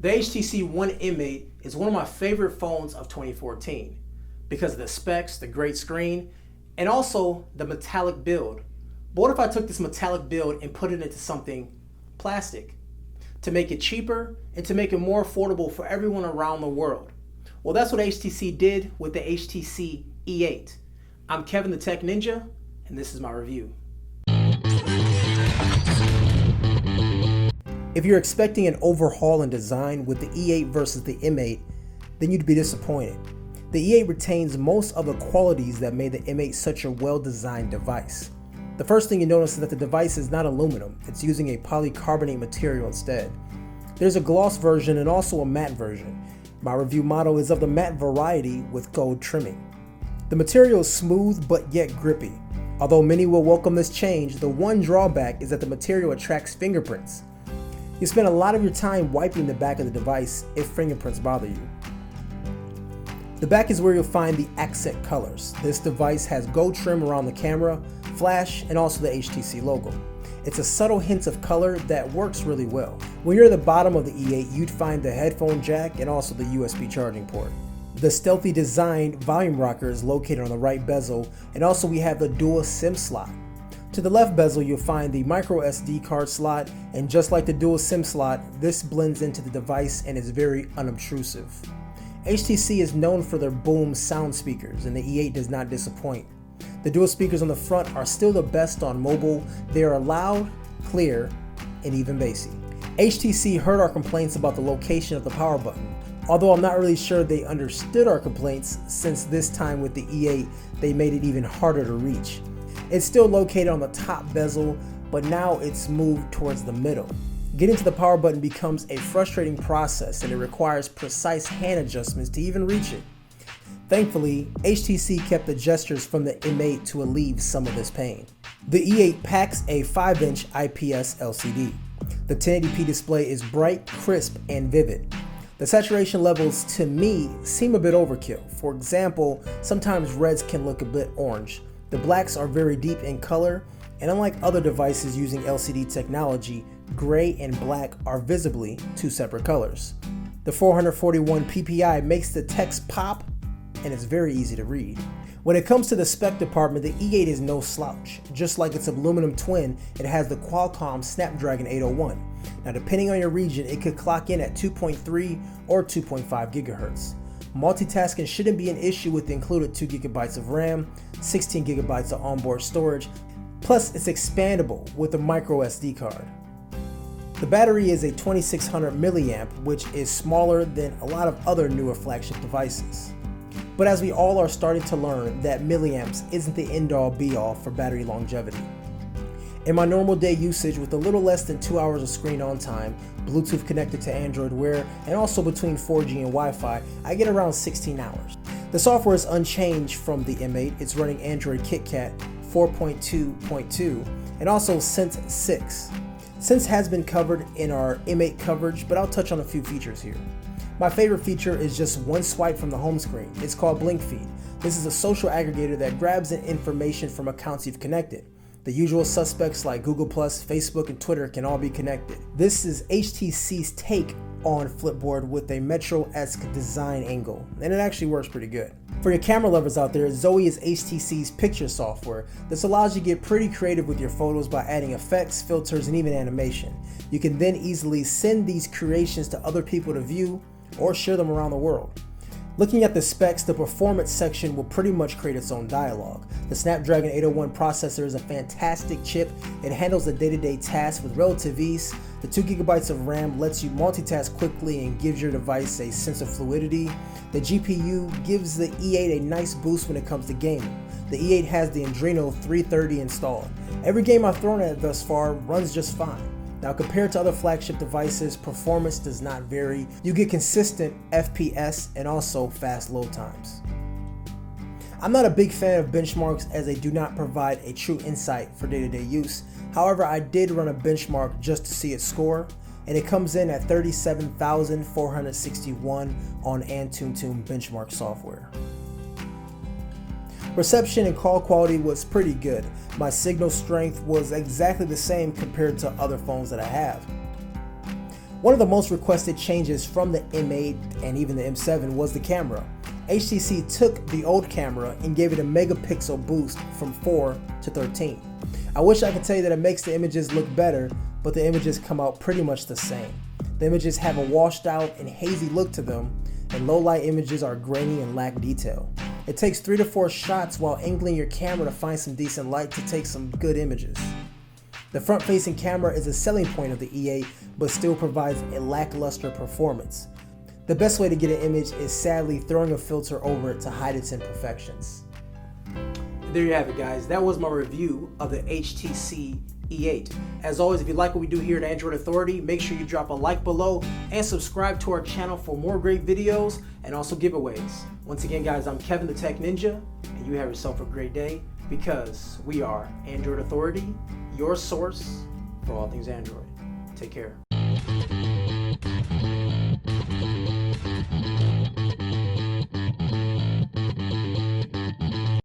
The HTC One E8 is one of my favorite phones of 2014 because of the specs, the great screen, and also the metallic build. But what if I took this metallic build and put it into something plastic to make it cheaper and to make it more affordable for everyone around the world? Well, that's what HTC did with the HTC E8. I'm Kevin the Tech Ninja, and this is my review. If you're expecting an overhaul in design with the E8 versus the M8, then you'd be disappointed. The E8 retains most of the qualities that made the M8 such a well-designed device. The first thing you notice is that the device is not aluminum, it's using a polycarbonate material instead. There's a gloss version and also a matte version. My review model is of the matte variety with gold trimming. The material is smooth but yet grippy. Although many will welcome this change, the one drawback is that the material attracts fingerprints. You spend a lot of your time wiping the back of the device if fingerprints bother you. The back is where you'll find the accent colors. This device has gold trim around the camera, flash, and also the HTC logo. It's a subtle hint of color that works really well. When you're at the bottom of the E8, you'd find the headphone jack and also the USB charging port. The stealthy designed volume rocker is located on the right bezel, and also we have the dual SIM slot. To the left bezel, you'll find the micro SD card slot, and just like the dual SIM slot, this blends into the device and is very unobtrusive. HTC is known for their boom sound speakers, and the E8 does not disappoint. The dual speakers on the front are still the best on mobile. They are loud, clear, and even bassy. HTC heard our complaints about the location of the power button, although I'm not really sure they understood our complaints, since this time with the E8 they made it even harder to reach. It's still located on the top bezel, but now it's moved towards the middle. Getting to the power button becomes a frustrating process, and it requires precise hand adjustments to even reach it. Thankfully, HTC kept the gestures from the M8 to alleviate some of this pain. The E8 packs a 5-inch IPS LCD. The 1080p display is bright, crisp, and vivid. The saturation levels, to me, seem a bit overkill. For example, sometimes reds can look a bit orange. The blacks are very deep in color, and unlike other devices using LCD technology, gray and black are visibly two separate colors. The 441 ppi makes the text pop, and it's very easy to read. When it comes to the spec department, the E8 is no slouch. Just like its aluminum twin, it has the Qualcomm Snapdragon 801. Now, depending on your region, it could clock in at 2.3 or 2.5 gigahertz. Multitasking shouldn't be an issue with the included 2 gigabytes of RAM, 16 gigabytes of onboard storage, plus it's expandable with a micro SD card. The battery is a 2600 milliamp, which is smaller than a lot of other newer flagship devices. But as we all are starting to learn, that milliamps isn't the end-all be-all for battery longevity. In my normal day usage with a little less than 2 hours of screen on time, Bluetooth connected to Android Wear, and also between 4G and Wi-Fi, I get around 16 hours. The software is unchanged from the M8. It's running Android KitKat 4.2.2 and also Sense 6. Sense has been covered in our M8 coverage, but I'll touch on a few features here. My favorite feature is just one swipe from the home screen. It's called Blink Feed. This is a social aggregator that grabs in information from accounts you've connected. The usual suspects like Google+, Facebook, and Twitter can all be connected. This is HTC's take on Flipboard with a Metro-esque design angle, and it actually works pretty good. For your camera lovers out there, Zoe is HTC's picture software. This allows you to get pretty creative with your photos by adding effects, filters, and even animation. You can then easily send these creations to other people to view or share them around the world. Looking at the specs, the performance section will pretty much create its own dialogue. The Snapdragon 801 processor is a fantastic chip. It handles the day-to-day tasks with relative ease. The 2 gigabytes of RAM lets you multitask quickly and gives your device a sense of fluidity. The GPU gives the E8 a nice boost when it comes to gaming. The E8 has the Adreno 330 installed. Every game I've thrown at it thus far runs just fine. Now, compared to other flagship devices, performance does not vary. You get consistent FPS and also fast load times. I'm not a big fan of benchmarks as they do not provide a true insight for day-to-day use. However, I did run a benchmark just to see its score, and it comes in at 37,461 on AnTuTune benchmark software. Reception and call quality was pretty good. My signal strength was exactly the same compared to other phones that I have. One of the most requested changes from the M8 and even the M7 was the camera. HTC took the old camera and gave it a megapixel boost from 4 to 13. I wish I could tell you that it makes the images look better, but the images come out pretty much the same. The images have a washed out and hazy look to them, and low light images are grainy and lack detail. It takes 3 to 4 shots while angling your camera to find some decent light to take some good images. The front-facing camera is a selling point of the E8, but still provides a lackluster performance. The best way to get an image is sadly throwing a filter over it to hide its imperfections. There you have it, guys. That was my review of the HTC E8. As always, if you like what we do here at Android Authority, make sure you drop a like below and subscribe to our channel for more great videos and also giveaways. Once again, guys, I'm Kevin the Tech Ninja, and you have yourself a great day, because we are Android Authority, your source for all things Android. Take care.